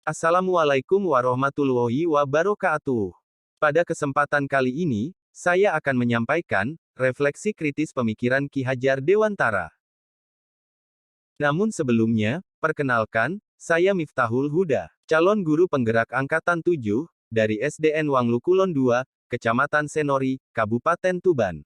Assalamualaikum warahmatullahi wabarakatuh. Pada kesempatan kali ini, saya akan menyampaikan refleksi kritis pemikiran Ki Hajar Dewantara. Namun sebelumnya, perkenalkan, saya Miftahul Huda, calon guru penggerak Angkatan 7, dari SDN Wanglu Kulon 2, Kecamatan Senori, Kabupaten Tuban.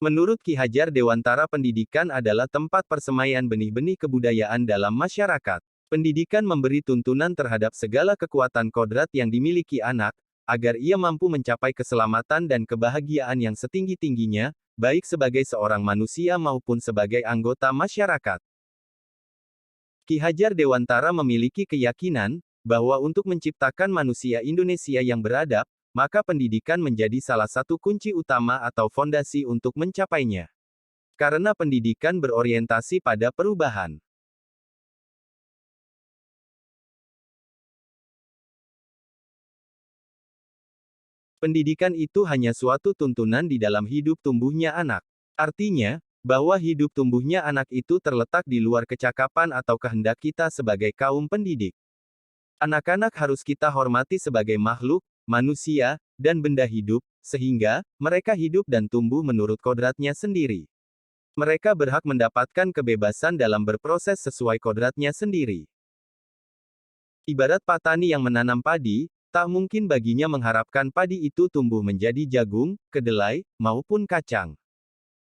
Menurut Ki Hajar Dewantara, pendidikan adalah tempat persemaian benih-benih kebudayaan dalam masyarakat. Pendidikan memberi tuntunan terhadap segala kekuatan kodrat yang dimiliki anak, agar ia mampu mencapai keselamatan dan kebahagiaan yang setinggi-tingginya, baik sebagai seorang manusia maupun sebagai anggota masyarakat. Ki Hajar Dewantara memiliki keyakinan bahwa untuk menciptakan manusia Indonesia yang beradab, maka pendidikan menjadi salah satu kunci utama atau fondasi untuk mencapainya. Karena pendidikan berorientasi pada perubahan. Pendidikan itu hanya suatu tuntunan di dalam hidup tumbuhnya anak. Artinya, bahwa hidup tumbuhnya anak itu terletak di luar kecakapan atau kehendak kita sebagai kaum pendidik. Anak-anak harus kita hormati sebagai makhluk, manusia, dan benda hidup, sehingga mereka hidup dan tumbuh menurut kodratnya sendiri. Mereka berhak mendapatkan kebebasan dalam berproses sesuai kodratnya sendiri. Ibarat petani yang menanam padi, tak mungkin baginya mengharapkan padi itu tumbuh menjadi jagung, kedelai, maupun kacang.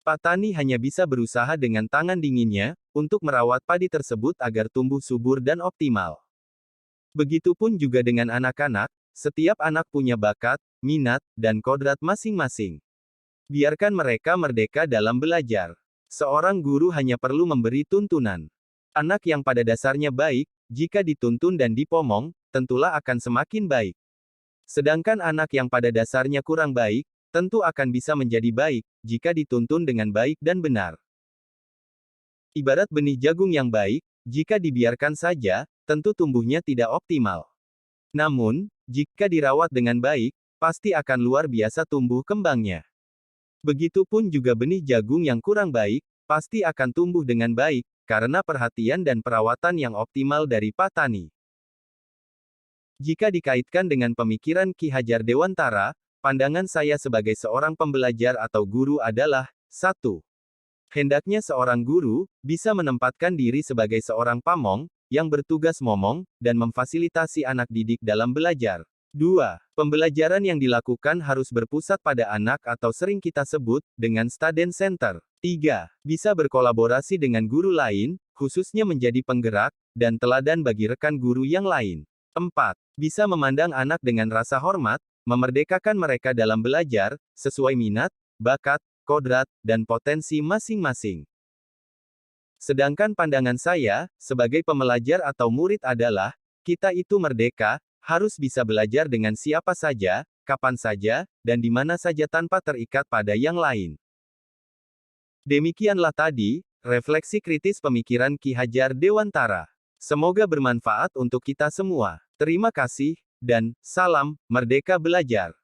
Petani hanya bisa berusaha dengan tangan dinginnya, untuk merawat padi tersebut agar tumbuh subur dan optimal. Begitupun juga dengan anak-anak, setiap anak punya bakat, minat, dan kodrat masing-masing. Biarkan mereka merdeka dalam belajar. Seorang guru hanya perlu memberi tuntunan. Anak yang pada dasarnya baik, jika dituntun dan dipomong, tentulah akan semakin baik. Sedangkan anak yang pada dasarnya kurang baik, tentu akan bisa menjadi baik, jika dituntun dengan baik dan benar. Ibarat benih jagung yang baik, jika dibiarkan saja, tentu tumbuhnya tidak optimal. Namun, jika dirawat dengan baik, pasti akan luar biasa tumbuh kembangnya. Begitupun juga benih jagung yang kurang baik, pasti akan tumbuh dengan baik, karena perhatian dan perawatan yang optimal dari petani. Jika dikaitkan dengan pemikiran Ki Hajar Dewantara, pandangan saya sebagai seorang pembelajar atau guru adalah, 1. Hendaknya seorang guru, bisa menempatkan diri sebagai seorang pamong, yang bertugas momong, dan memfasilitasi anak didik dalam belajar. 2. Pembelajaran yang dilakukan harus berpusat pada anak atau sering kita sebut, dengan student center. 3. Bisa berkolaborasi dengan guru lain, khususnya menjadi penggerak, dan teladan bagi rekan guru yang lain. 4. Bisa memandang anak dengan rasa hormat, memerdekakan mereka dalam belajar, sesuai minat, bakat, kodrat, dan potensi masing-masing. Sedangkan pandangan saya, sebagai pembelajar atau murid adalah, kita itu merdeka, harus bisa belajar dengan siapa saja, kapan saja, dan di mana saja tanpa terikat pada yang lain. Demikianlah tadi, refleksi kritis pemikiran Ki Hajar Dewantara. Semoga bermanfaat untuk kita semua. Terima kasih, dan salam merdeka belajar.